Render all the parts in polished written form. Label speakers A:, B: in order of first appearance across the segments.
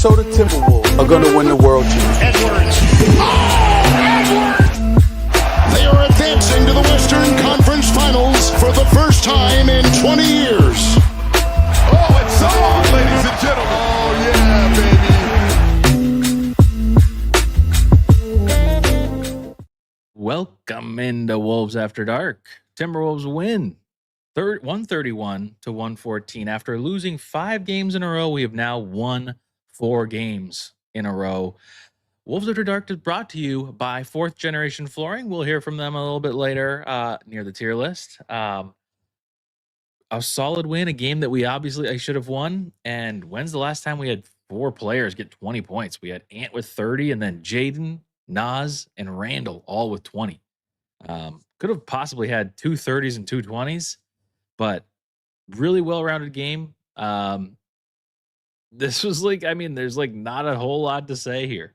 A: Minnesota Timberwolves are going to win the World Championship.
B: Edwards. They are advancing to the Western Conference Finals for the first time in 20 years.
C: Oh, it's on, ladies and gentlemen. Oh, yeah, baby.
D: Welcome into Wolves After Dark. Timberwolves win 131 to 114. After losing 5 games in a row, we have now won 4 games in a row. Wolves After Dark is brought to you by Fourth Generation Flooring. We'll hear from them a little bit later near the tier list. A solid win, a game that I should have won. And when's the last time we had 4 players get 20 points? We had Ant with 30, and then Jaden, Nas, and Randall all with 20. Could have possibly had 2 30s and 2 20s, but really well-rounded game. This was there's not a whole lot to say here.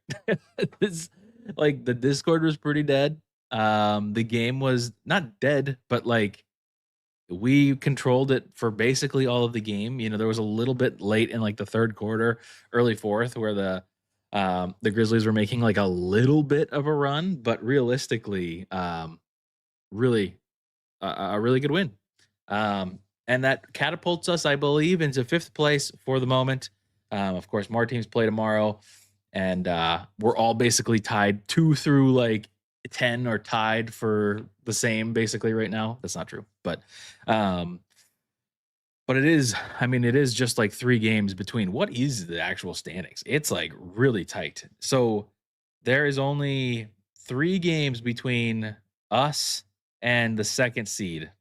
D: The Discord was pretty dead. The game was not dead, but we controlled it for basically all of the game. There was a little bit late in the third quarter, early fourth, where the Grizzlies were making a little bit of a run, but realistically, really a really good win. And that catapults us, I believe, into 5th place for the moment. Of course, more teams play tomorrow, and we're all basically tied 2 through 10 or tied for the same basically right now. That's not true, but it is. It is just 3 games between. What is the actual standings? It's really tight. So there is only 3 games between us and the 2nd seed.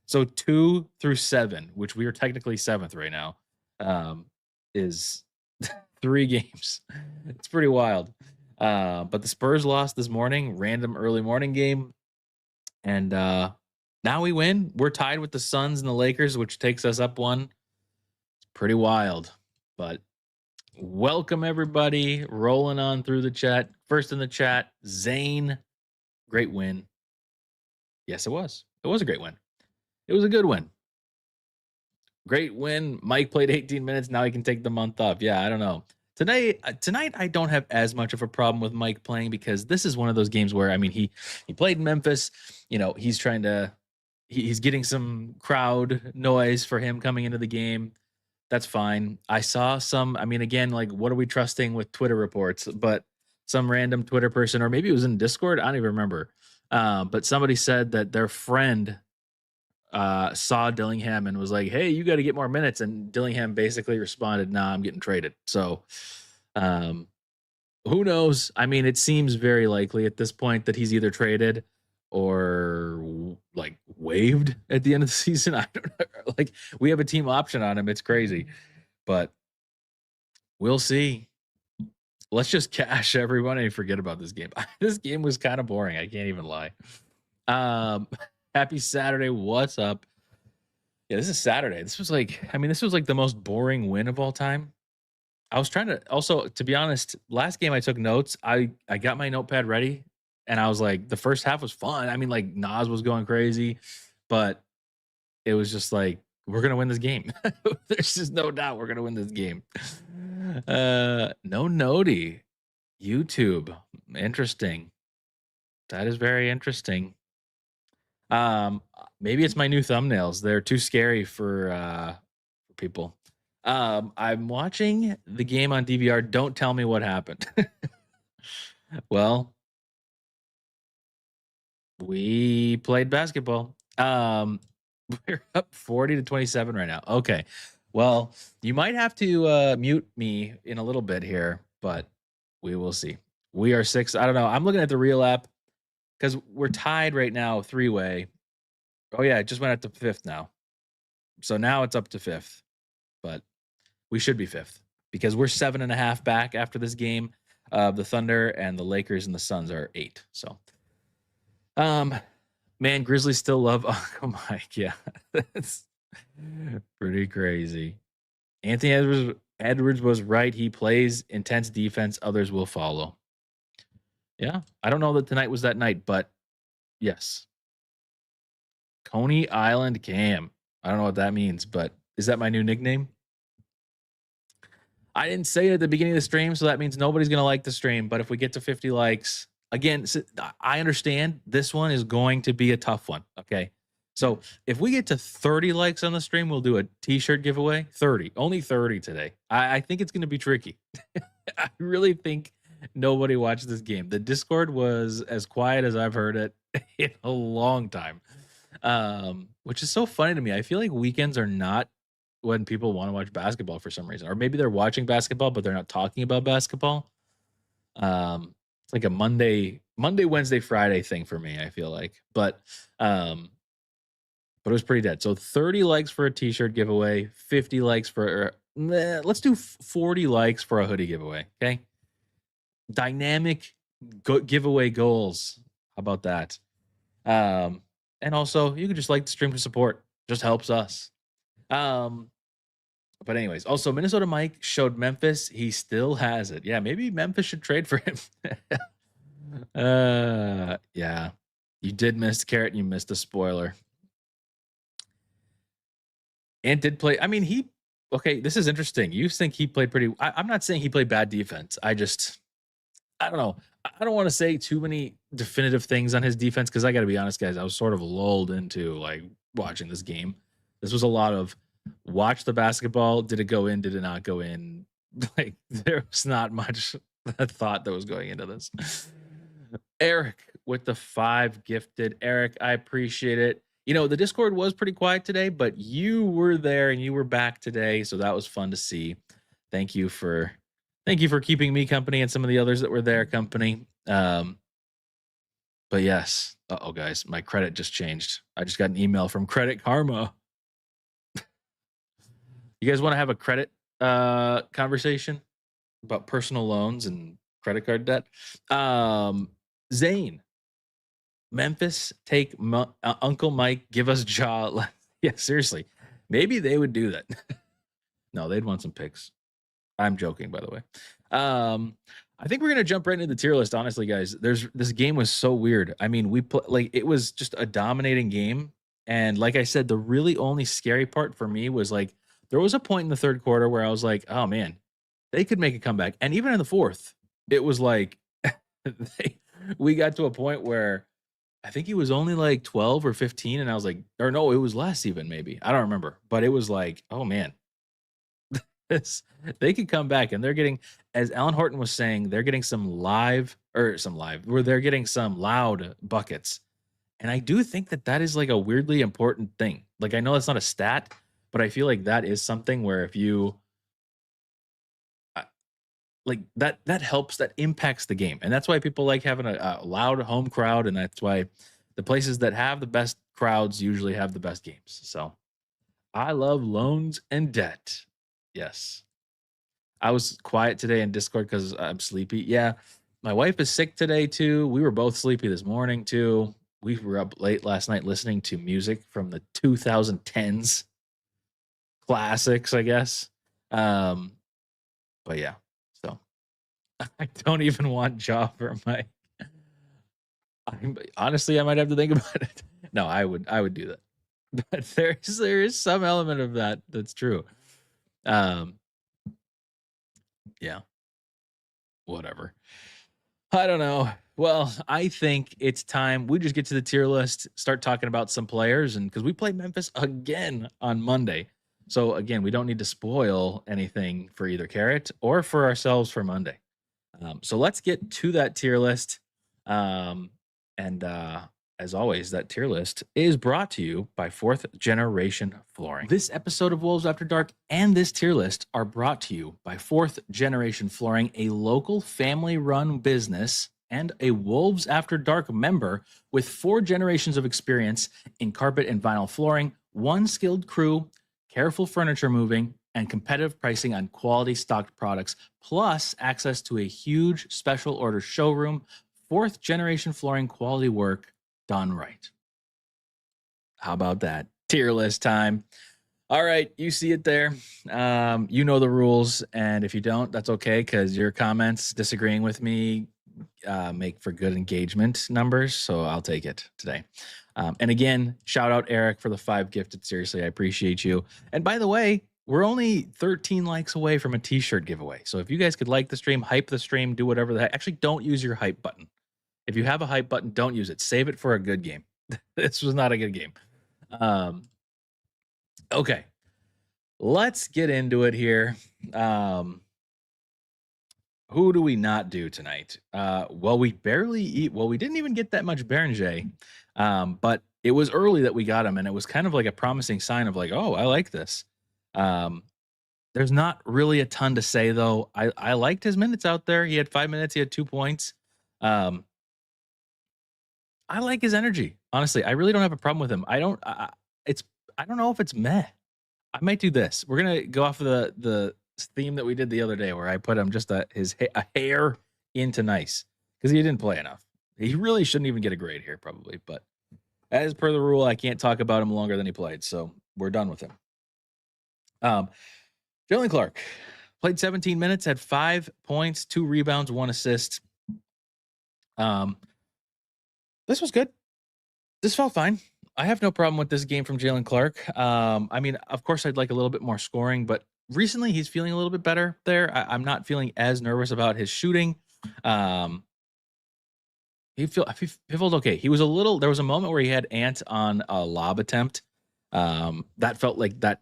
D: So 2 through 7, which we are technically 7th right now, is 3 games. It's pretty wild. But the Spurs lost this morning, random early morning game. And now we win. We're tied with the Suns and the Lakers, which takes us up 1. It's pretty wild. But welcome, everybody. Rolling on through the chat. First in the chat, Zane. Great win. Yes, it was. It was a great win. It was a good win. Great win. Mike played 18 minutes. Now he can take the month off. Yeah, I don't know. Tonight I don't have as much of a problem with Mike playing, because this is one of those games where he played in Memphis. He's trying to he's getting some crowd noise for him coming into the game. That's fine. I saw some. Again, what are we trusting with Twitter reports? But some random Twitter person, or maybe it was in Discord. I don't even remember. But somebody said that their friend saw Dillingham and was like, "Hey, you got to get more minutes." And Dillingham basically responded, "Nah, I'm getting traded." So, who knows? It seems very likely at this point that he's either traded or waived at the end of the season. I don't know. We have a team option on him. It's crazy, but we'll see. Let's just cash everyone and forget about this game. This game was kind of boring. I can't even lie. Happy Saturday. What's up? Yeah, this is Saturday. This was this was the most boring win of all time. I was trying to also, to be honest, last game I took notes. I got my notepad ready, and I was the first half was fun. Nas was going crazy, but it was just we're going to win this game. There's just no doubt we're going to win this game. No Noti. YouTube. Interesting. That is very interesting. Maybe it's my new thumbnails. They're too scary for people. I'm watching the game on DVR. Don't tell me what happened. Well, we played basketball. We're up 40 to 27 right now. Okay. Well, you might have to mute me in a little bit here, but we will see. We are 6. I don't know. I'm looking at the real app because we're tied right now 3-way. Oh, yeah. It just went up to 5th now. So now it's up to 5th, but we should be 5th because we're 7.5 back after this game. The Thunder and the Lakers and the Suns are 8. So, man, Grizzlies still love Uncle Mike. Yeah, that's pretty crazy. Anthony Edwards was right. He plays intense defense. Others will follow. Yeah, I don't know that tonight was that night, but yes. Coney Island Cam. I don't know what that means, but is that my new nickname? I didn't say it at the beginning of the stream, so that means nobody's gonna like the stream. But if we get to 50 likes, again, I understand this one is going to be a tough one. Okay. So if we get to 30 likes on the stream, we'll do a t-shirt giveaway. 30, only 30 today. I think it's gonna be tricky. I really think nobody watched this game. The Discord was as quiet as I've heard it in a long time. Which is so funny to me. I feel like weekends are not when people want to watch basketball for some reason, or maybe they're watching basketball but they're not talking about basketball. It's like a Monday, Wednesday, Friday thing for me. I feel like, but it was pretty dead. So 30 likes for a t-shirt giveaway, 50 likes for, let's do 40 likes for a hoodie giveaway. Okay, dynamic giveaway goals. How about that? And also, you can just like the stream to support. Just helps us. But anyways, also Minnesota Mike showed Memphis he still has it. Yeah, maybe Memphis should trade for him. Yeah, you did miss Carrot and you missed a spoiler. And did play. I mean, okay, this is interesting. You think he played pretty. I'm not saying he played bad defense. I don't know. I don't want to say too many definitive things on his defense because I got to be honest, guys. I was sort of lulled into like watching this game. This was a lot of watch the basketball. Did it go in? Did it not go in? Like there was not much thought that was going into this. Eric with the 5 gifted. Eric, I appreciate it. You know, the Discord was pretty quiet today, but you were there and you were back today, so that was fun to see. Thank you for keeping me company and some of the others that were there company. But yes. Uh-oh, guys, my credit just changed. I just got an email from Credit Karma. You guys want to have a credit conversation about personal loans and credit card debt? Zane, Memphis, take Uncle Mike, give us jaw. Yeah, seriously. Maybe they would do that. No, they'd want some picks. I'm joking, by the way. I think we're gonna jump right into the tier list. Honestly, guys, this game was so weird. I mean, it was just a dominating game, and like I said, the really only scary part for me was like there was a point in the third quarter where I was like, oh man, they could make a comeback, and even in the fourth, it was like we got to a point where I think he was only like 12 or 15, and I was like, or no, it was less even maybe. I don't remember, but it was like, oh man. They could come back, and they're getting, as Alan Horton was saying, they're getting where they're getting some loud buckets. And I do think that is like a weirdly important thing. Like, I know that's not a stat, but I feel like that is something where if you like that helps, that impacts the game. And that's why people like having a loud home crowd. And that's why the places that have the best crowds usually have the best games. So I love loans and debt. Yes. I was quiet today in Discord because I'm sleepy. Yeah. My wife is sick today too. We were both sleepy this morning too. We were up late last night listening to music from the 2010s. Classics, I guess. But yeah. So I don't even want Jaw for my honestly, I might have to think about it. No, I would do that. But there is some element of that that's true. Yeah, whatever. I don't know. Well, I think it's time we just get to the tier list, start talking about some players, and because we play Memphis again on Monday. So again, we don't need to spoil anything for either Carrot or for ourselves for Monday. So let's get to that tier list. As always, that tier list is brought to you by 4th Generation Flooring. This episode of Wolves After Dark and this tier list are brought to you by 4th Generation Flooring, a local family-run business and a Wolves After Dark member with 4 generations of experience in carpet and vinyl flooring, 1 skilled crew, careful furniture moving, and competitive pricing on quality stocked products, plus access to a huge special order showroom. 4th Generation Flooring, quality work done right. How about that? Tier list time. All right, you see it there. You know the rules, and if you don't, that's okay, because your comments disagreeing with me make for good engagement numbers, so I'll take it today. And again, shout out Eric for the 5 gifted. Seriously, I appreciate you. And by the way, we're only 13 likes away from a t-shirt giveaway. So if you guys could like the stream, hype the stream, do whatever the heck. Actually, don't use your hype button. If you have a hype button, don't use it. Save it for a good game. This was not a good game. Okay. Let's get into it here. Who do we not do tonight? Well, we didn't even get that much Berenger. But it was early that we got him, and it was kind of like a promising sign of like, oh, I like this. There's not really a ton to say though. I liked his minutes out there. He had 5 minutes, he had 2 points. I like his energy. Honestly, I really don't have a problem with him. I don't know if it's meh. I might do this. We're gonna go off of the theme that we did the other day, where I put him just a hair into nice because he didn't play enough. He really shouldn't even get a grade here, probably. But as per the rule, I can't talk about him longer than he played, so we're done with him. Jalen Clark played 17 minutes, had 5 points, 2 rebounds, 1 assist. This was good. This felt fine. I have no problem with this game from Jalen Clark. I mean, of course, I'd like a little bit more scoring, but recently he's feeling a little bit better there. I'm not feeling as nervous about his shooting. He felt okay. There was a moment where he had Ant on a lob attempt. That felt like that,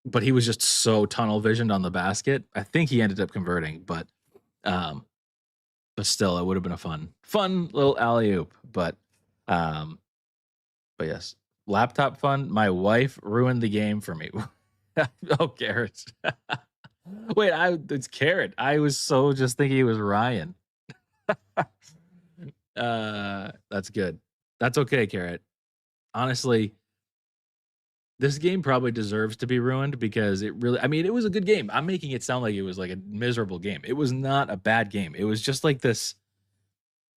D: but he was just so tunnel visioned on the basket. I think he ended up converting, but still, it would have been a fun little alley-oop. But yes, laptop fun. My wife ruined the game for me. Oh, Garrett. Wait, it's Carrot. I was so just thinking it was Ryan. That's good. That's okay, Carrot. Honestly, this game probably deserves to be ruined because it was a good game. I'm making it sound like it was like a miserable game. It was not a bad game. It was just like this.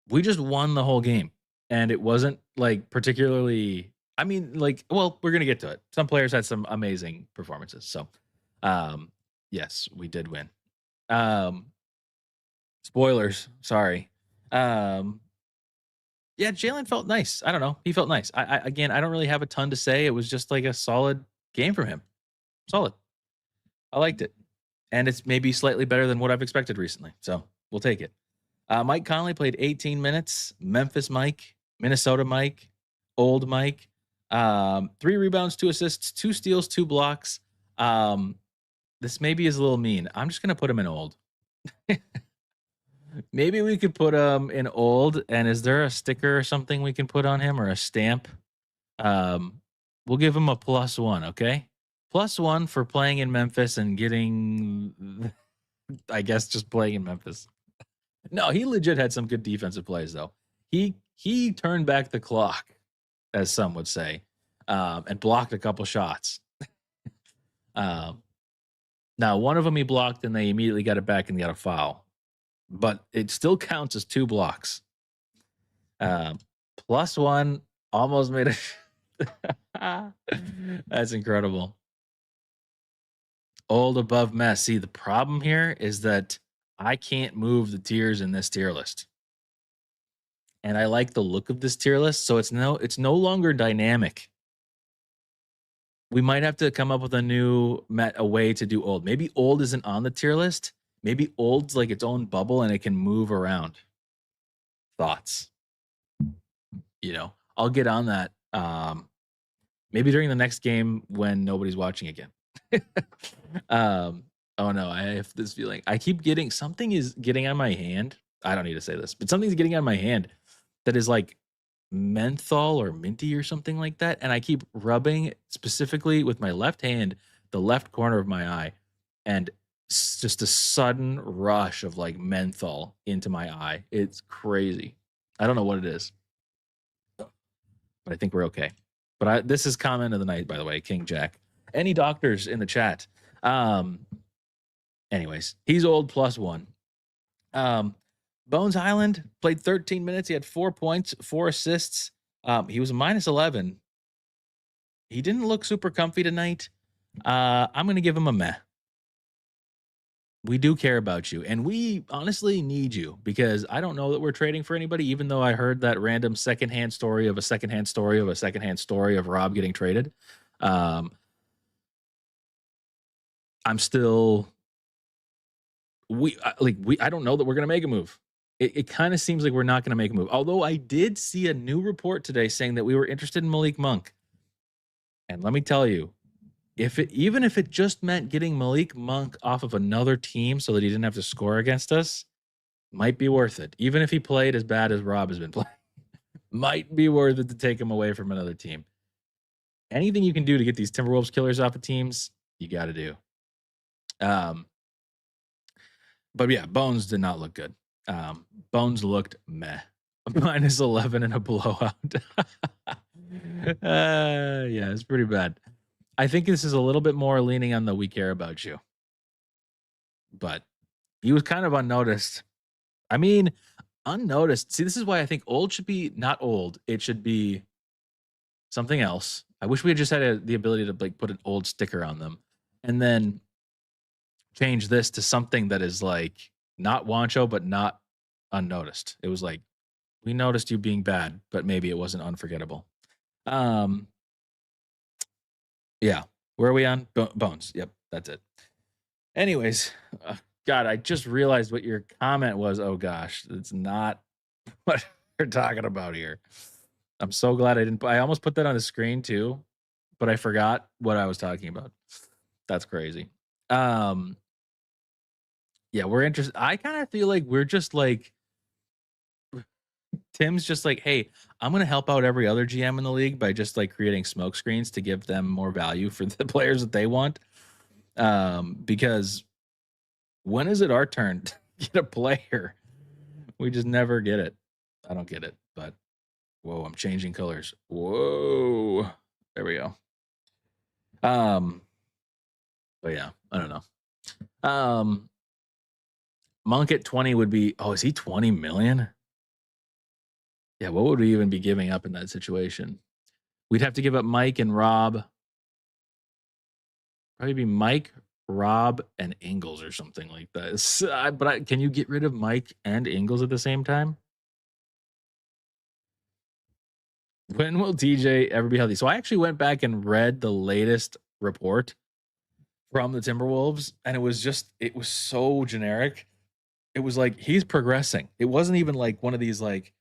D: We just won the whole game, and it wasn't like particularly. I mean, like, well, we're gonna get to it. Some players had some amazing performances. So, yes, we did win. Spoilers. Sorry. Yeah, Jalen felt nice. I don't know. He felt nice. I don't really have a ton to say. It was just like a solid game from him. Solid. I liked it. And it's maybe slightly better than what I've expected recently. So we'll take it. Mike Conley played 18 minutes. Memphis Mike, Minnesota Mike, old Mike. 3 rebounds, 2 assists, 2 steals, 2 blocks. This maybe is a little mean. I'm just going to put him in old. Maybe we could put him in old. And is there a sticker or something we can put on him, or a stamp? We'll give him a +1, okay? +1 for playing in Memphis and getting, I guess, just playing in Memphis. No, he legit had some good defensive plays, though. He turned back the clock, as some would say, and blocked a couple shots. Now, one of them he blocked, and they immediately got it back and got a foul. But it still counts as 2 blocks. +1 almost made it. That's incredible. Old above mess. See, the problem here is that I can't move the tiers in this tier list. And I like the look of this tier list, so it's no longer dynamic. We might have to come up with a way to do old. Maybe old isn't on the tier list. Maybe old's like its own bubble and it can move around. Thoughts? I'll get on that. Maybe during the next game when nobody's watching again. Oh no, I have this feeling. I keep getting something is getting on my hand. I don't need to say this, but something's getting on my hand that is like menthol or minty or something like that. And I keep rubbing specifically with my left hand, the left corner of my eye, and just a sudden rush of like menthol into my eye. It's crazy. I don't know what it is, but I think we're okay. But this is comment of the night, by the way, King Jack. Any doctors in the chat? Anyways, he's old +1. Bones Highland played 13 minutes. He had 4 points, 4 assists. He was a -11. He didn't look super comfy tonight. I'm going to give him a meh. We do care about you, and we honestly need you, because I don't know that we're trading for anybody, even though I heard that random secondhand story of a secondhand story of a secondhand story of Rob getting traded. I'm still I don't know that we're gonna make a move. It kind of seems like we're not gonna make a move. Although I did see a new report today saying that we were interested in Malik Monk. And let me tell you, even if it just meant getting Malik Monk off of another team so that he didn't have to score against us, might be worth it. Even if he played as bad as Rob has been playing, might be worth it to take him away from another team. Anything you can do to get these Timberwolves killers off of teams, you got to do. But yeah, Bones did not look good. Bones looked meh. Minus 11 in a blowout. Yeah, it's pretty bad. I think this is a little bit more leaning on the we care about you. But he was kind of unnoticed. I mean, unnoticed. See, this is why I think old should be not old. It should be something else. I wish we had just had the ability to like put an old sticker on them and then change this to something that is like not Wancho, but not unnoticed. It was like, we noticed you being bad, but maybe it wasn't unforgettable. Yeah. Where are we on? Bones. Yep. That's it. Anyways, God, I just realized what your comment was. Oh gosh, it's not what we're talking about here. I'm so glad I didn't. I almost put that on the screen too, but I forgot what I was talking about. That's crazy. Yeah, we're interested. I kind of feel like we're just like Tim's just like, hey, I'm gonna help out every other GM in the league by just like creating smoke screens to give them more value for the players that they want. Because when is it our turn to get a player? We just never get it. I don't get it, but whoa, I'm changing colors. Whoa, there we go. But yeah, I don't know. Monk at 20 would be, oh, is he 20 million? Yeah, what would we even be giving up in that situation? We'd have to give up Mike and Rob. Probably be Mike, Rob, and Ingles or something like that. Can you get rid of Mike and Ingles at the same time? When will TJ ever be healthy? So I actually went back and read the latest report from the Timberwolves, and it was so generic. It was like he's progressing. It wasn't even like one of these like,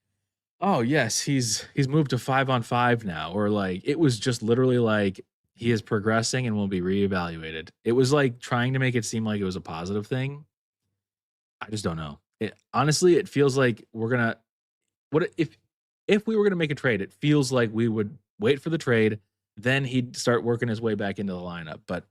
D: oh yes, he's moved to 5-on-5 now, or like it was just literally like he is progressing and will be reevaluated. It was like trying to make it seem like it was a positive thing. I just don't know. Honestly, it feels like we're gonna if we were gonna make a trade, it feels like we would wait for the trade, then he'd start working his way back into the lineup. But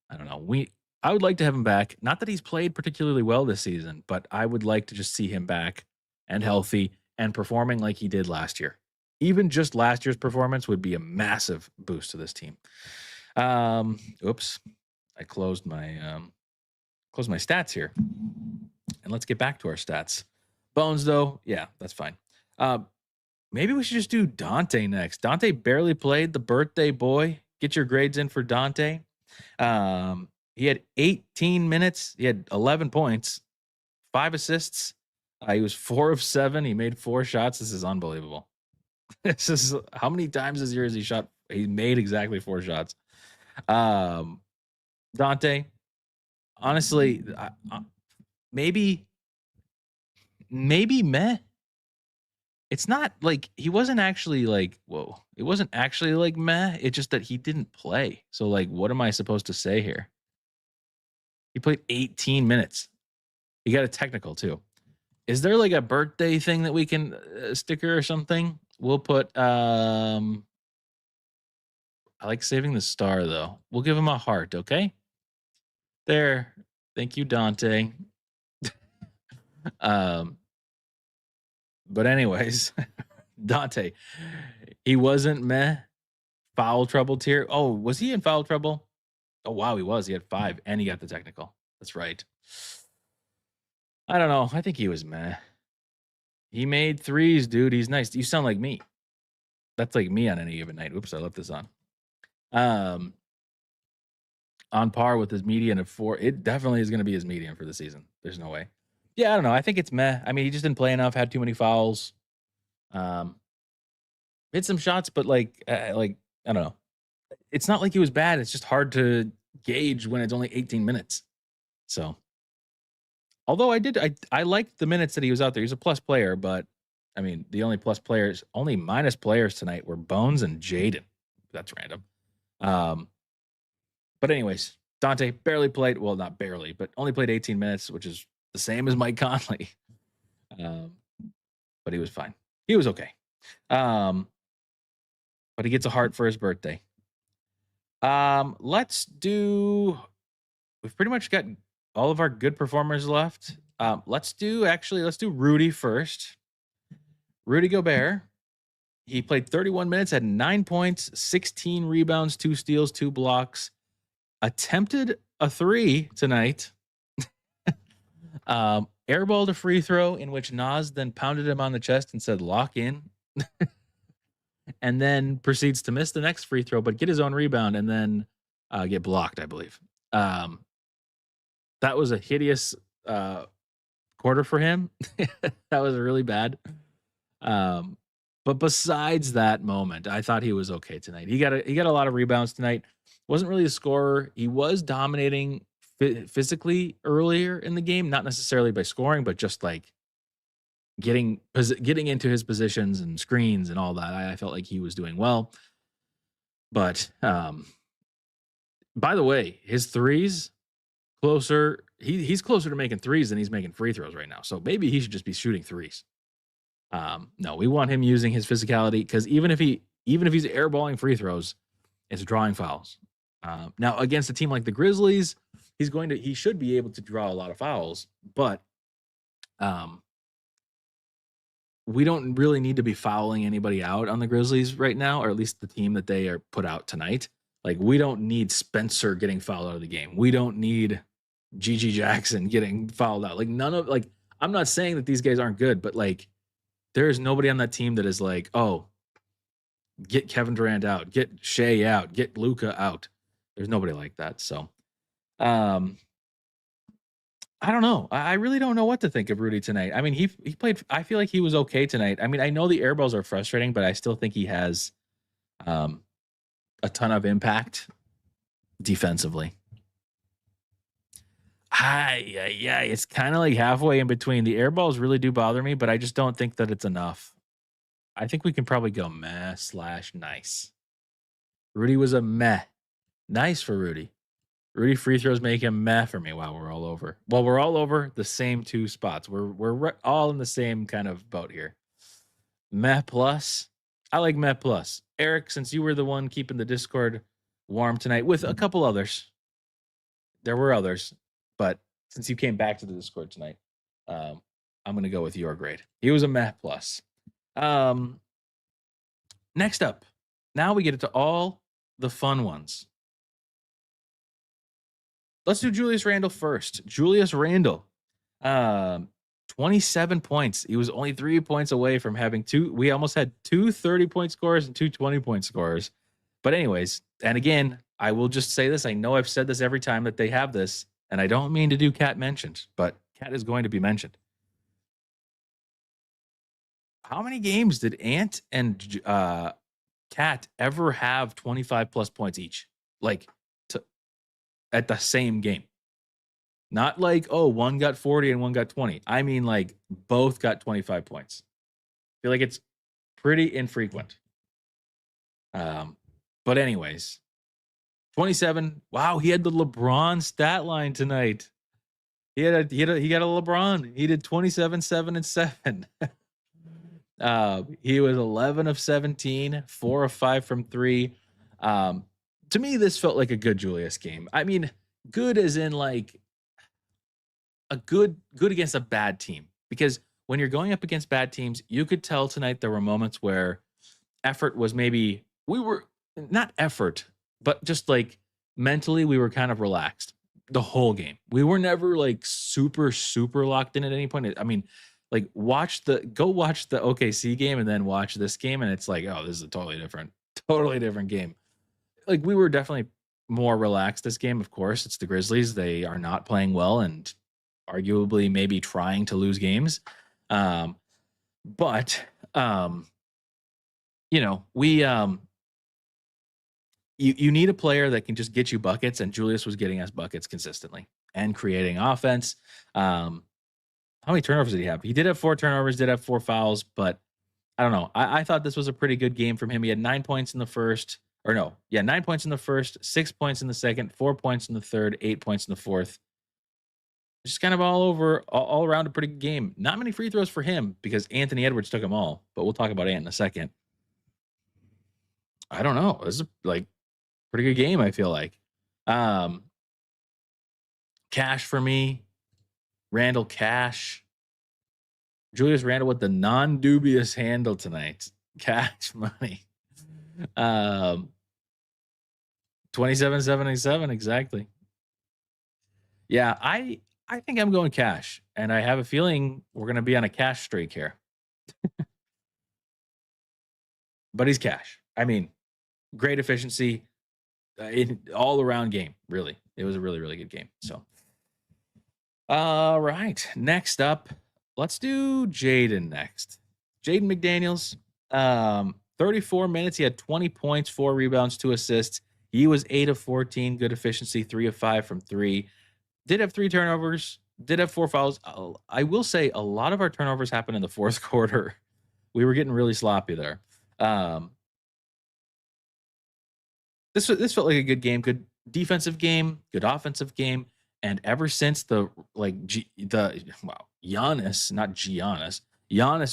D: I don't know. I would like to have him back. Not that he's played particularly well this season, but I would like to just see him back and healthy and performing like he did last year. Even just last year's performance would be a massive boost to this team. Oops. I closed my stats here. And let's get back to our stats. Bones, though, yeah, that's fine. Maybe we should just do Dante next. Dante barely played, the birthday boy. Get your grades in for Dante. He had 18 minutes. He had 11 points, 5 assists. He was 4 of 7. He made 4 shots. This is unbelievable. This is how many times this year has he shot? He made exactly 4 shots. Dante, honestly, maybe meh. It's not like he wasn't actually like, whoa, it wasn't actually like meh. It's just that he didn't play. So like, what am I supposed to say here? He played 18 minutes. He got a technical too. Is there like a birthday thing that we can sticker or something? We'll put, I like saving the star though. We'll give him a heart. Okay. There. Thank you, Dante. But anyways, Dante, he wasn't meh. Foul trouble tier. Oh, was he in foul trouble? Oh, wow, he was. He had 5, and he got the technical. That's right. I don't know. I think he was meh. He made 3s, dude. He's nice. You sound like me. That's like me on any given night. Oops, I left this on. On par with his median of 4. It definitely is going to be his median for the season. There's no way. Yeah, I don't know. I think it's meh. I mean, he just didn't play enough, had too many fouls. Hit some shots, but like I don't know. It's not like he was bad. It's just hard to gauge when it's only 18 minutes. So, although I liked the minutes that he was out there. He's a plus player, but I mean, the only minus players tonight were Bones and Jaden. That's random. But anyways, Dante barely played. Well, not barely, but only played 18 minutes, which is the same as Mike Conley. But he was fine. He was okay. But he gets a heart for his birthday. We've pretty much got all of our good performers left. Let's do Rudy first. Rudy Gobert. He played 31 minutes, had 9 points, 16 rebounds, 2 steals, 2 blocks. Attempted a 3 tonight. Airballed a free throw in which Nas then pounded him on the chest and said, "Lock in." And then proceeds to miss the next free throw, but get his own rebound and then get blocked, I believe. That was a hideous quarter for him. That was really bad. But besides that moment, I thought he was okay tonight. He got a lot of rebounds tonight. Wasn't really a scorer. He was dominating physically earlier in the game, not necessarily by scoring, but just like getting into his positions and screens and all that. I felt like he was doing well. But by the way, his threes closer. He's closer to making threes than he's making free throws right now. So maybe he should just be shooting threes. No, we want him using his physicality because even if he's airballing free throws, it's drawing fouls. Now against a team like the Grizzlies, he should be able to draw a lot of fouls, but we don't really need to be fouling anybody out on the Grizzlies right now, or at least the team that they are put out tonight. Like, we don't need Spencer getting fouled out of the game. We don't need Gigi Jackson getting fouled out. Like, I'm not saying that these guys aren't good, but like, there is nobody on that team that is like, oh, get Kevin Durant out, get Shea out, get Luka out. There's nobody like that. So, I don't know. I really don't know what to think of Rudy tonight. I mean, he played. I feel like he was okay tonight. I mean, I know the airballs are frustrating, but I still think he has a ton of impact defensively. Yeah, it's kind of like halfway in between. The airballs really do bother me, but I just don't think that it's enough. I think we can probably go meh/nice. Rudy was a meh. Nice for Rudy. Rudy free throws make him meh for me. Wow, we're all over. Well, we're all over the same 2 spots. We're all in the same kind of boat here. Meh plus. I like meh plus. Eric, since you were the one keeping the Discord warm tonight with a couple others, there were others, but since you came back to the Discord tonight, I'm going to go with your grade. He was a meh plus. Next up, now we get into all the fun ones. Let's do Julius Randle first. Julius Randle, 27 points. He was only 3 points away from having we almost had 2 30-point scorers and 2 20-point scorers. But anyways, and again, I will just say this. I know I've said this every time that they have this, and I don't mean to do Cat mentioned, but Cat is going to be mentioned. How many games did Ant and Cat ever have 25 plus points each? Like, at the same game. Not like, oh, one got 40 and one got 20. I mean, like, both got 25 points. I feel like it's pretty infrequent. But anyways, 27. Wow, he had the LeBron stat line tonight. He got a LeBron. He did 27, 7, and 7. He was 11 of 17, 4 of 5 from 3. To me, this felt like a good Julius game. I mean, good as in like a good against a bad team. Because when you're going up against bad teams, you could tell tonight there were moments where effort was maybe, we were not effort, but just like mentally we were kind of relaxed the whole game. We were never like super locked in at any point. I mean, like go watch the OKC game and then watch this game, and it's like, oh, this is a totally different game. Like, we were definitely more relaxed this game. Of course, it's the Grizzlies. They are not playing well and arguably maybe trying to lose games. But we you need a player that can just get you buckets, and Julius was getting us buckets consistently and creating offense. How many turnovers did he have? He did have 4 turnovers, did have 4 fouls, but I don't know. I thought this was a pretty good game from him. He had 9 points in the first, or no, yeah, 9 points in the first, 6 points in the second, 4 points in the third, 8 points in the fourth. Just kind of all around a pretty good game. Not many free throws for him because Anthony Edwards took them all, but we'll talk about Ant in a second. I don't know. This is like pretty good game, I feel like. Cash for me. Randall Cash. Julius Randle with the non-dubious handle tonight. Cash money. 27.77 exactly. Yeah, I think I'm going Cash, and I have a feeling we're going to be on a Cash streak here. But he's Cash. I mean, great efficiency, in all-around game. Really, it was a really, really good game. So, all right. Next up, let's do Jaden next. Jaden McDaniels, 34 minutes. He had 20 points, 4 rebounds, 2 assists. He was 8 of 14, good efficiency, 3 of 5 from 3. Did have 3 turnovers, did have 4 fouls. I will say a lot of our turnovers happened in the fourth quarter. We were getting really sloppy there. This felt like a good game, good defensive game, good offensive game. And ever since Giannis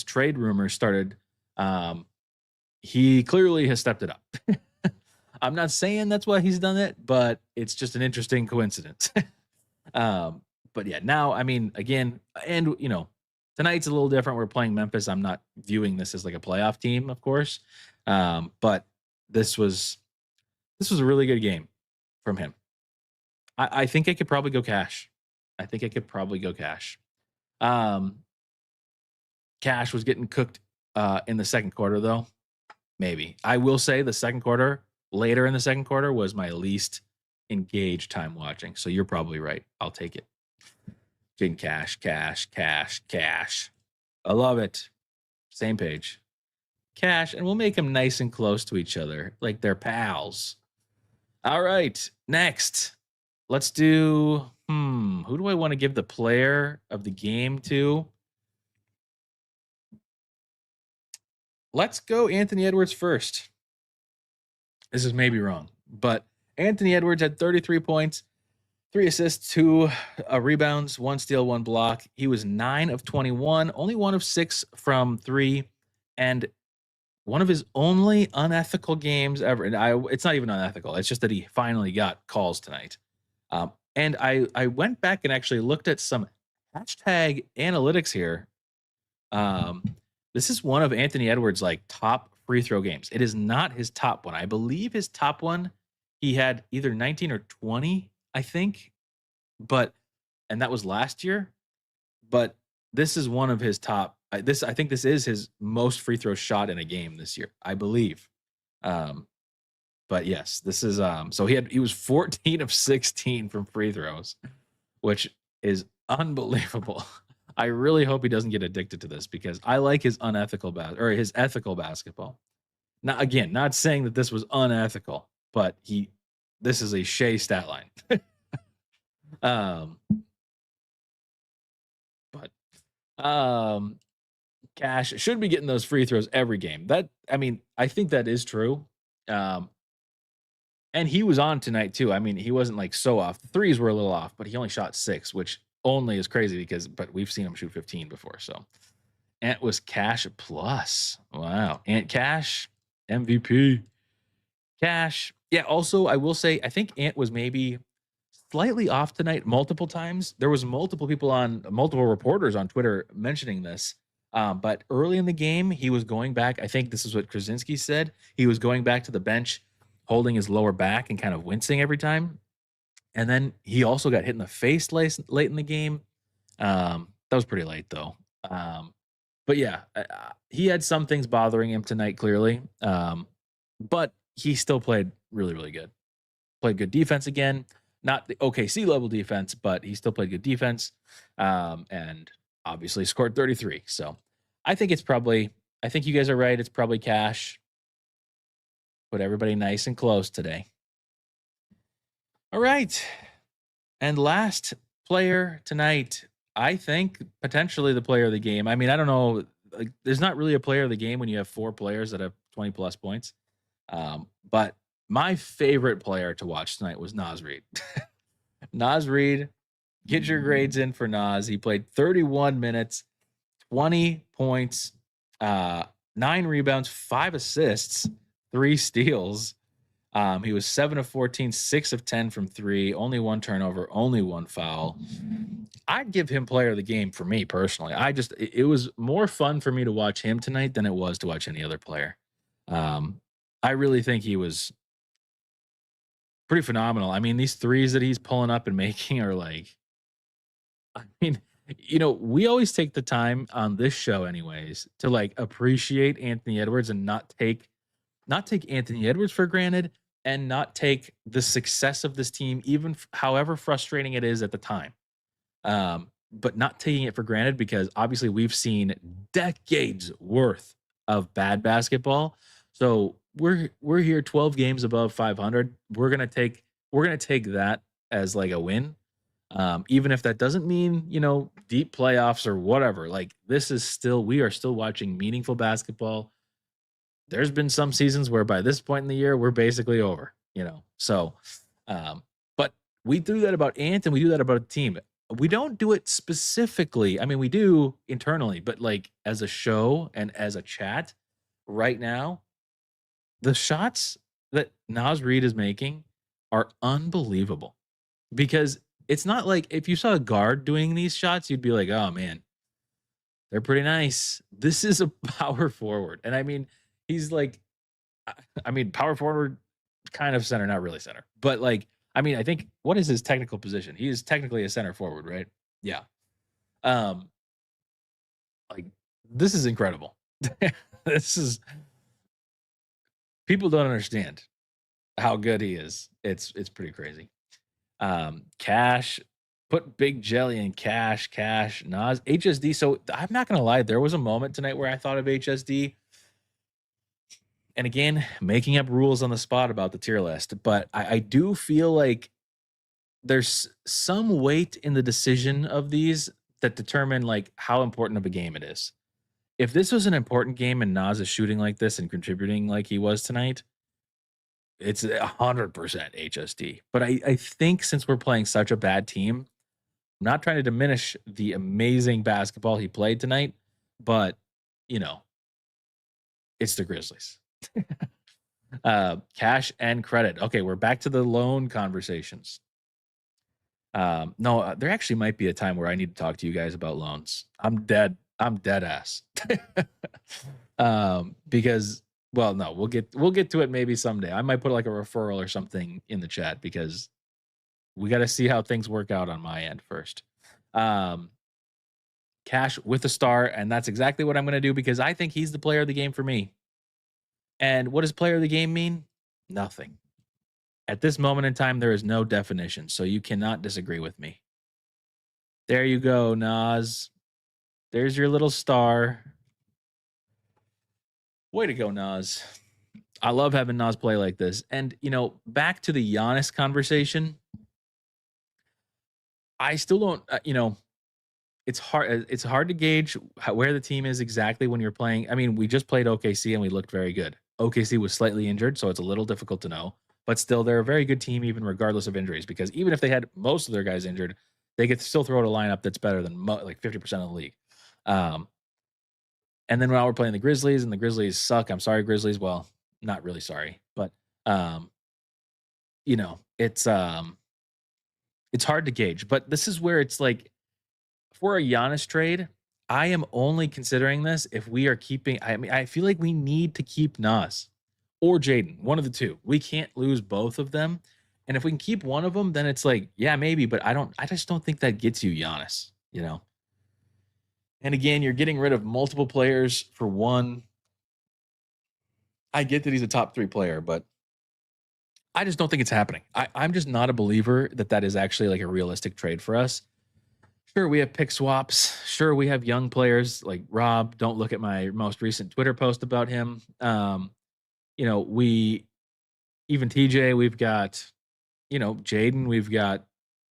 D: trade rumors started, he clearly has stepped it up. I'm not saying that's why he's done it, but it's just an interesting coincidence. But yeah, now, I mean, again, and tonight's a little different. We're playing Memphis. I'm not viewing this as like a playoff team, of course. But this was a really good game from him. I think I could probably go Cash. Cash was getting cooked in the second quarter, though. Maybe. I will say the second quarter, later in the second quarter, was my least engaged time watching. So you're probably right. I'll take it. Jaden Cash. I love it. Same page. Cash, and we'll make them nice and close to each other, like they're pals. All right, next. Let's do, who do I want to give the player of the game to? Let's go Anthony Edwards first. This is maybe wrong, but Anthony Edwards had 33 points, 3 assists, 2 rebounds, 1 steal, 1 block. He was 9 of 21, only 1 of 6 from 3, and one of his only unethical games ever. And it's not even unethical. It's just that he finally got calls tonight. And I went back and actually looked at some hashtag analytics here. This is one of Anthony Edwards' like top free throw games. It is not his top one. I believe his top one, he had either 19 or 20, I think. And that was last year. But this is one of his top. I think this is his most free throw shot in a game this year, I believe. But yes, this is so he was 14 of 16 from free throws, which is unbelievable. I really hope he doesn't get addicted to this because I like his his ethical basketball. Now, again, not saying that this was unethical, but this is a Shea stat line. Cash should be getting those free throws every game. I think that is true. And he was on tonight too. I mean, he wasn't like so off. The threes were a little off, but he only shot 6, which only is crazy but we've seen him shoot 15 before. So Ant was Cash plus. Wow. Ant Cash, MVP. Cash. Yeah, also I will say I think Ant was maybe slightly off tonight multiple times. There was multiple reporters on Twitter mentioning this. But early in the game, he was going back. I think this is what Krasinski said. He was going back to the bench, holding his lower back and kind of wincing every time. And then he also got hit in the face late in the game. That was pretty late, though. But yeah, he had some things bothering him tonight, clearly. But he still played really, really good. Played good defense again. Not the OKC level defense, but he still played good defense. And obviously scored 33. So I think you guys are right. It's probably Cash. Put everybody nice and close today. All right. And last player tonight, I think potentially the player of the game. I mean, I don't know. Like, there's not really a player of the game when you have four players that have 20 plus points. But my favorite player to watch tonight was Nas Reed. Nas Reed, get your grades in for Nas. He played 31 minutes, 20 points, 9 rebounds, 5 assists, 3 steals. He was 7 of 14, 6 of 10 from three, only 1 turnover, only 1 foul. I'd give him player of the game for me personally. It was more fun for me to watch him tonight than it was to watch any other player. Um, I really think he was pretty phenomenal. I mean, these threes that he's pulling up and making are like, I mean, we always take the time on this show, anyways, to like appreciate Anthony Edwards and not take Anthony Edwards for granted and not take the success of this team, even however frustrating it is at the time. But not taking it for granted because obviously we've seen decades worth of bad basketball. So we're here 12 games above 500. We're gonna take that as like a win. Even if that doesn't mean, deep playoffs or whatever. Like we are still watching meaningful basketball. There's been some seasons where by this point in the year, we're basically over. So, but we do that about Ant and we do that about a team. We don't do it specifically. I mean, we do internally, but like as a show and as a chat right now, the shots that Nas Reed is making are unbelievable because it's not like if you saw a guard doing these shots, you'd be like, oh man, they're pretty nice. This is a power forward. And I mean, he's like, power forward, kind of center, not really center. But like, I think what is his technical position? He is technically a center forward, right? Yeah. Um, like this is incredible. This is people don't understand how good he is. It's pretty crazy. Cash, put Big Jelly in Cash, Nas, HSD. So I'm not gonna lie, there was a moment tonight where I thought of HSD. And again, making up rules on the spot about the tier list, but I do feel like there's some weight in the decision of these that determine like how important of a game it is. If this was an important game and Nas is shooting like this and contributing like he was tonight, it's 100% HSD. But I think since we're playing such a bad team, I'm not trying to diminish the amazing basketball he played tonight, but you know, it's the Grizzlies. Cash and credit. Okay, we're back to the loan conversations. No, there actually might be a time where I need to talk to you guys about loans. I'm dead. I'm dead ass. Because well, no, we'll get to it maybe someday. I might put like a referral or something in the chat because we got to see how things work out on my end first. Cash with a star, and that's exactly what I'm going to do because I think he's the player of the game for me. And what does player of the game mean? Nothing. At this moment in time, there is no definition, so you cannot disagree with me. There you go, Nas. There's your little star. Way to go, Nas. I love having Nas play like this. And, back to the Giannis conversation. I still don't, it's hard to gauge where the team is exactly when you're playing. I mean, we just played OKC and we looked very good. OKC was slightly injured, so it's a little difficult to know. But still, they're a very good team, even regardless of injuries, because even if they had most of their guys injured, they could still throw out a lineup that's better than like 50% of the league. And then now we're playing the Grizzlies, and the Grizzlies suck. I'm sorry, Grizzlies. Well, not really sorry, but it's hard to gauge. But this is where it's like for a Giannis trade, I am only considering this if we are keeping. I mean, I feel like we need to keep Nas or Jaden, one of the two. We can't lose both of them. And if we can keep one of them, then it's like, yeah, maybe, but I just don't think that gets you Giannis, And again, you're getting rid of multiple players for one. I get that he's a top 3 player, but I just don't think it's happening. I'm just not a believer that is actually like a realistic trade for us. Sure, we have pick swaps. Sure, we have young players like Rob. Don't look at my most recent Twitter post about him. Even TJ, we've got Jaden, we've got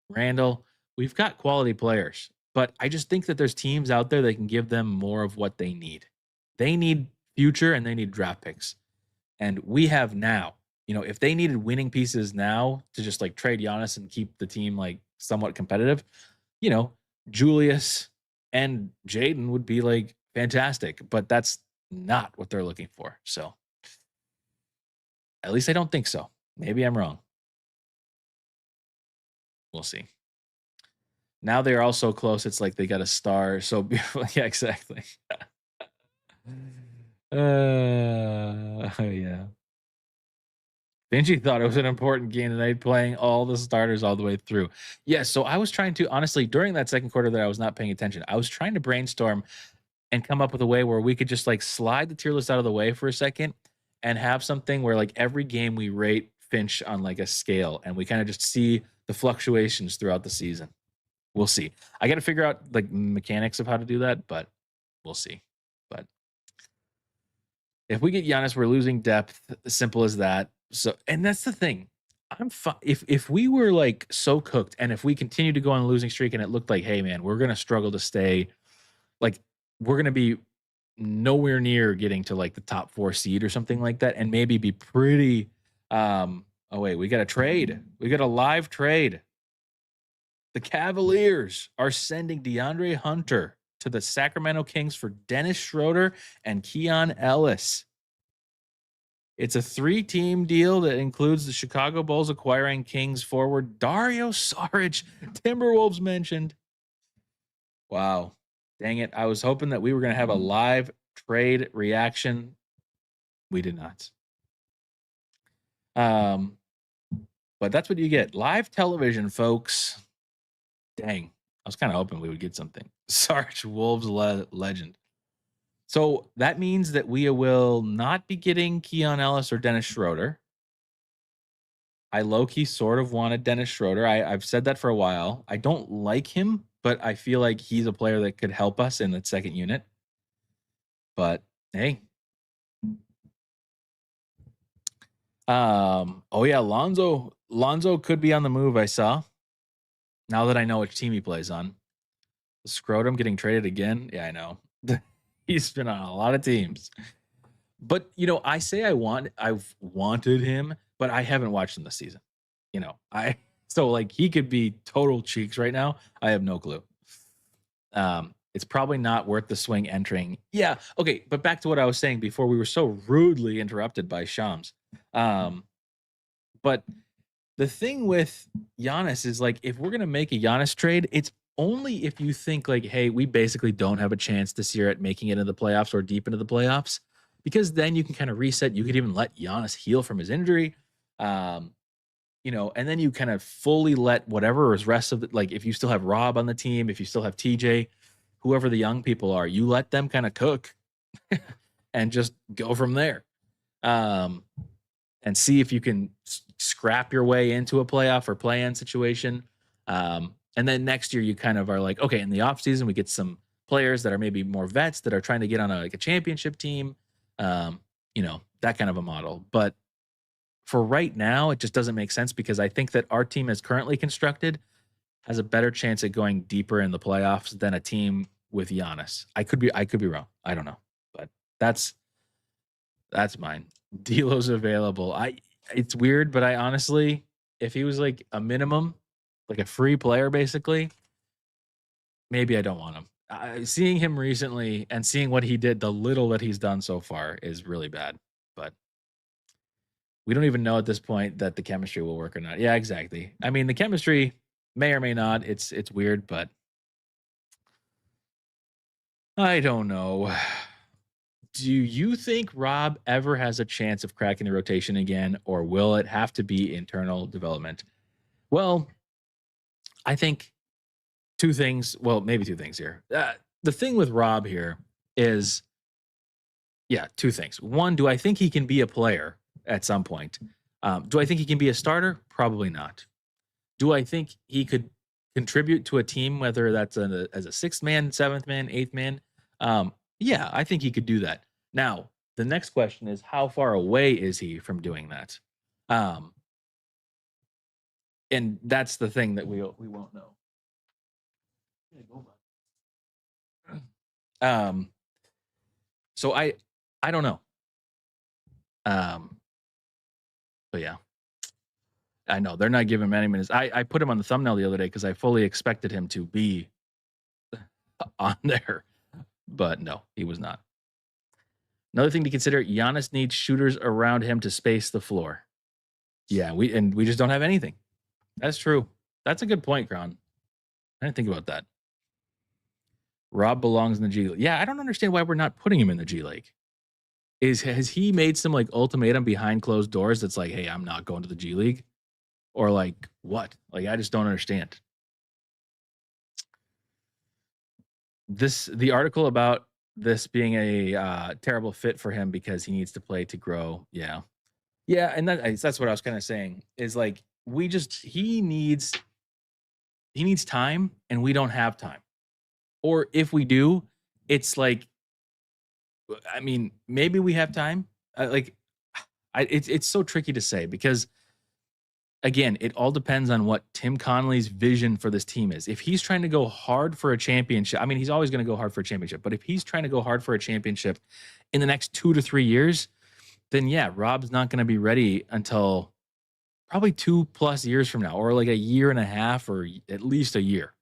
D: Randall, we've got quality players, but I just think that there's teams out there that can give them more of what they need. They need future and they need draft picks. And we have now. If they needed winning pieces now to just like trade Giannis and keep the team like somewhat competitive, you know, Julius and Jaden would be like fantastic, but that's not what they're looking for. So at least I don't think so. Maybe I'm wrong. We'll see. Now they're all so close. It's like they got a star. So beautiful. Yeah, exactly. Yeah. Benji thought it was an important game tonight, playing all the starters all the way through. Yeah, so I was trying to honestly during that second quarter that I was not paying attention. I was trying to brainstorm and come up with a way where we could just like slide the tier list out of the way for a second and have something where like every game we rate Finch on like a scale and we kind of just see the fluctuations throughout the season. We'll see. I got to figure out like mechanics of how to do that, but we'll see. But if we get Giannis, we're losing depth. Simple as that. So, and that's the thing. I'm fine if we were like so cooked, and if we continue to go on a losing streak, and it looked like, hey man, we're gonna struggle to stay, like we're gonna be nowhere near getting to like the top 4 seed or something like that, and maybe be pretty. Oh wait, we got a trade. We got a live trade. The Cavaliers are sending DeAndre Hunter to the Sacramento Kings for Dennis Schroeder and Keon Ellis. It's a 3-team deal that includes the Chicago Bulls acquiring Kings forward Dario Saric. Timberwolves mentioned. Wow. Dang it. I was hoping that we were going to have a live trade reaction. We did not. But that's what you get. Live television, folks. Dang. I was kind of hoping we would get something. Sarge Wolves legend. So that means that we will not be getting Keon Ellis or Dennis Schroeder. I low-key sort of wanted Dennis Schroeder. I've said that for a while. I don't like him, but I feel like he's a player that could help us in the second unit. But hey. Oh yeah, Lonzo could be on the move, I saw. Now that I know which team he plays on. The Scrotum getting traded again. Yeah, I know. He's been on a lot of teams. But I say I've wanted him, but I haven't watched him this season. So like he could be total cheeks right now. I have no clue. It's probably not worth the swing entering. Yeah, okay, but back to what I was saying before we were so rudely interrupted by Shams. But the thing with Giannis is like if we're gonna make a Giannis trade, it's only if you think like, hey, we basically don't have a chance this year at making it into the playoffs or deep into the playoffs, because then you can kind of reset. You could even let Giannis heal from his injury, and then you kind of fully let whatever is rest of the, like if you still have Rob on the team, if you still have TJ, whoever the young people are, you let them kind of cook and just go from there, and see if you can scrap your way into a playoff or play-in situation. And then next year you kind of are like, okay, in the offseason, we get some players that are maybe more vets that are trying to get on a championship team, that kind of a model. But for right now, it just doesn't make sense because I think that our team as currently constructed has a better chance at going deeper in the playoffs than a team with Giannis. I could be wrong. I don't know, but that's mine. D'Lo's available. It's weird, but I honestly, if he was like a minimum, like a free player, basically, maybe I don't want him. Seeing him recently and seeing what he did, the little that he's done so far is really bad. But we don't even know at this point that the chemistry will work or not. Yeah, exactly. I mean, the chemistry may or may not. It's weird, but I don't know. Do you think Rob ever has a chance of cracking the rotation again, or will it have to be internal development? Well, I think 2 things. Well, maybe 2 things here. The thing with Rob here is, 2 things. One, do I think he can be a player at some point? Do I think he can be a starter? Probably not. Do I think he could contribute to a team, whether that's as a 6th man, 7th man, 8th man? Yeah, I think he could do that. Now, the next question is, how far away is he from doing that? And that's the thing that we won't know. So I don't know. But yeah, I know they're not giving him any minutes. I put him on the thumbnail the other day because I fully expected him to be on there, but no, he was not. Another thing to consider: Giannis needs shooters around him to space the floor. Yeah, we just don't have anything. That's true. That's a good point, Kron. I didn't think about that. Rob belongs in the G League. Yeah, I don't understand why we're not putting him in the G League. Has he made some like ultimatum behind closed doors that's like, hey, I'm not going to the G League? Or like what? Like I just don't understand. The article about this being a terrible fit for him because he needs to play to grow. Yeah. Yeah, and that's what I was kind of saying is like he needs time and we don't have time. Or if we do, it's like, I mean, maybe we have time. It's so tricky to say because, again, it all depends on what Tim Connolly's vision for this team is. If he's trying to go hard for a championship, I mean, he's always going to go hard for a championship. But if he's trying to go hard for a championship in the next 2 to 3 years, then yeah, Rob's not going to be ready until probably 2+ years from now, or like a year and a half, or at least a year.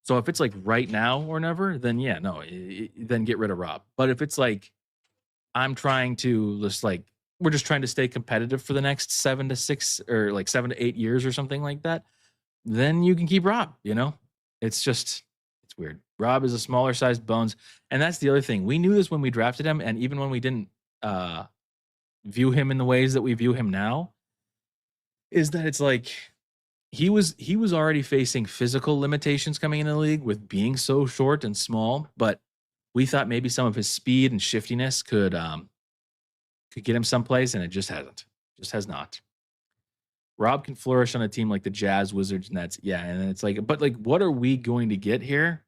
D: So if it's like right now or never, then yeah, no, then get rid of Rob. But if it's like I'm trying to just like we're just trying to stay competitive for the next 7 to 6 or like 7 to 8 years or something like that, then you can keep Rob. It's weird. Rob is a smaller sized bones, and that's the other thing. We knew this when we drafted him, and even when we didn't view him in the ways that we view him now, is that it's like he was already facing physical limitations coming in the league with being so short and small, but we thought maybe some of his speed and shiftiness could get him someplace, and it just hasn't. Just has not. Rob can flourish on a team like the Jazz, Wizards, Nets. Yeah, and it's like, but like, what are we going to get here?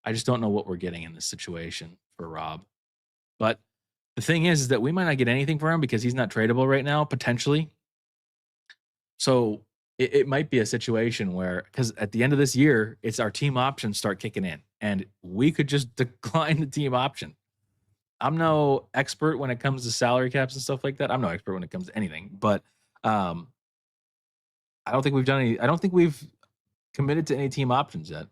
D: I just don't know what we're getting in this situation for Rob. But the thing is that we might not get anything for him because he's not tradable right now, potentially. So it might be a situation where, because at the end of this year, it's our team options start kicking in, and we could just decline the team option. I'm no expert when it comes to salary caps and stuff like that. I'm no expert when it comes to anything, but I don't think we've done any. I don't think we've committed to any team options yet.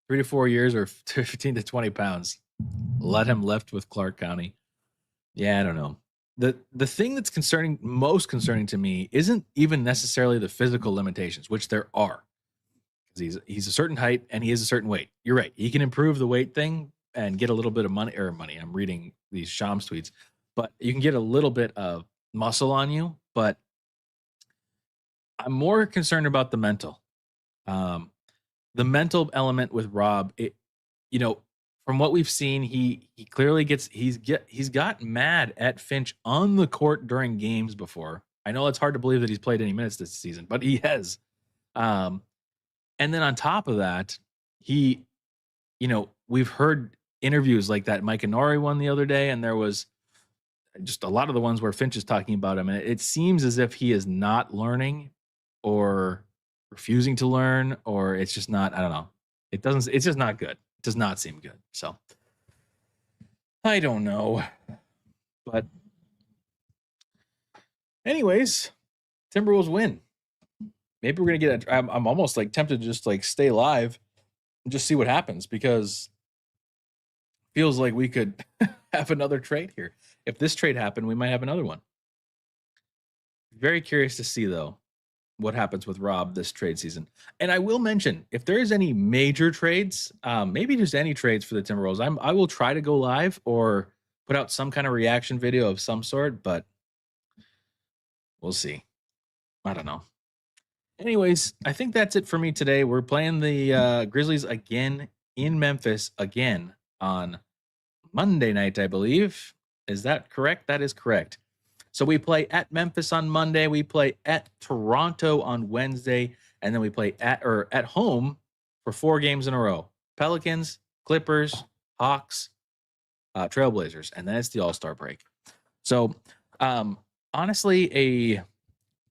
D: Three to 4 years or 15 to 20 pounds. Let him lift with Clark County. Yeah, I don't know. The thing that's most concerning to me isn't even necessarily the physical limitations, which there are. Because he's a certain height and he is a certain weight. You're right. He can improve the weight thing and get a little bit of money. I'm reading these Shams tweets, but you can get a little bit of muscle on you. But I'm more concerned about the mental. The mental element with Rob, from what we've seen, he clearly he's got mad at Finch on the court during games before. I know it's hard to believe that he's played any minutes this season, but he has. And then on top of that, we've heard interviews like that Mike Inori one the other day, and there was just a lot of the ones where Finch is talking about him, and it seems as if he is not learning or refusing to learn, or it's just not, I don't know. It's just not good. It does not seem good. So I don't know. But anyways, Timberwolves win. Maybe we're going to I'm almost like tempted to just like stay live and just see what happens, because it feels like we could have another trade here. If this trade happened, we might have another one. Very curious to see, though, what happens with Rob this trade season. And I will mention, if there is any major trades, maybe just any trades for the Timberwolves, I will try to go live or put out some kind of reaction video of some sort, but we'll see. I don't know. Anyways, I think that's it for me today. We're playing the Grizzlies again in Memphis again on Monday night, I believe. Is that correct? That is correct. So we play at Memphis on Monday. We play at Toronto on Wednesday. And then we play at home for 4 games in a row. Pelicans, Clippers, Hawks, Trailblazers. And then it's the All-Star break. So, honestly, a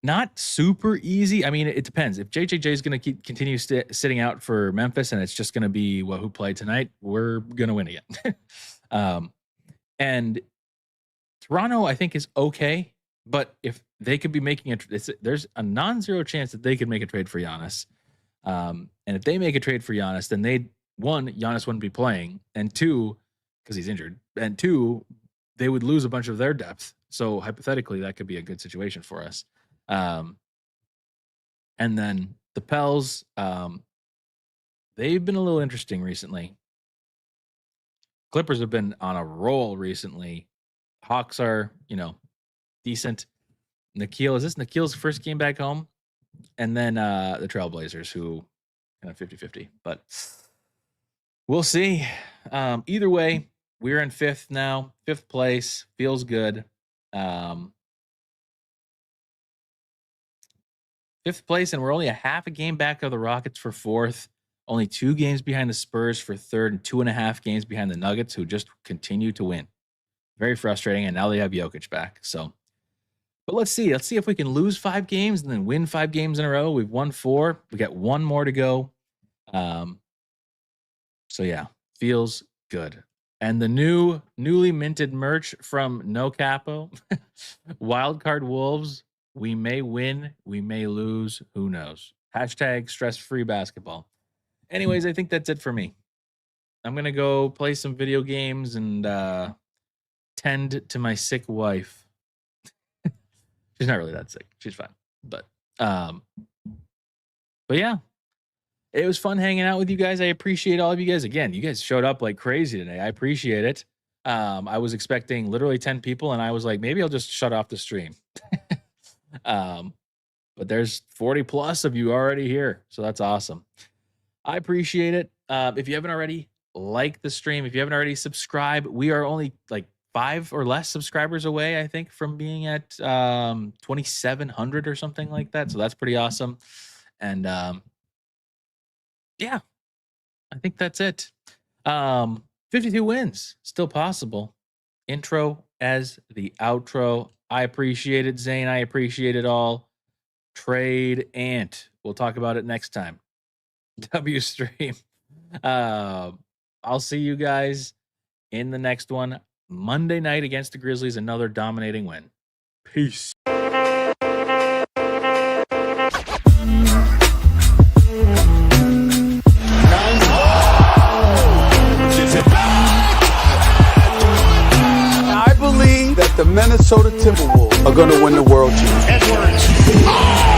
D: not super easy. I mean, it depends. If JJJ is going to continue sitting out for Memphis, and it's just going to be who played tonight, we're going to win again. And Toronto, I think, is okay. But if they could be making there's a non-zero chance that they could make a trade for Giannis. And if they make a trade for Giannis, then Giannis wouldn't be playing, and two, because he's injured, and two, they would lose a bunch of their depth. So hypothetically, that could be a good situation for us. And then the Pels, they've been a little interesting recently. Clippers have been on a roll recently. Hawks are, decent. Is this Nikhil's first game back home? And then the Trailblazers, who kind of 50-50. But we'll see. Either way, we're in fifth now. Fifth place. Feels good. Fifth place, and we're only a half a game back of the Rockets for fourth. Only 2 games behind the Spurs for third, and 2.5 games behind the Nuggets, who just continue to win. Very frustrating, and now they have Jokic back. So, but let's see. Let's see if we can lose 5 games and then win 5 games in a row. We've won 4. We got 1 more to go. So yeah, feels good. And the newly minted merch from No Capo, Wildcard Wolves. We may win, we may lose. Who knows? Hashtag stress-free basketball. Anyways, I think that's it for me. I'm going to go play some video games and tend to my sick wife. She's not really that sick. She's fine. But yeah, it was fun hanging out with you guys. I appreciate all of you guys. Again, you guys showed up like crazy today. I appreciate it. I was expecting literally 10 people, and I was like, maybe I'll just shut off the stream. But there's 40 plus of you already here, so that's awesome. I appreciate it. If you haven't already, like the stream. If you haven't already, subscribe. We are only like 5 or less subscribers away, I think, from being at 2,700 or something like that. So that's pretty awesome. And yeah, I think that's it. 52 wins, still possible. Intro as the outro. I appreciate it, Zane. I appreciate it all. Trade Ant. We'll talk about it next time. W stream. I'll see you guys in the next one. Monday night against the Grizzlies, another dominating win. Peace.
A: I believe that the Minnesota Timberwolves are going to win the world championship.
B: Edwards.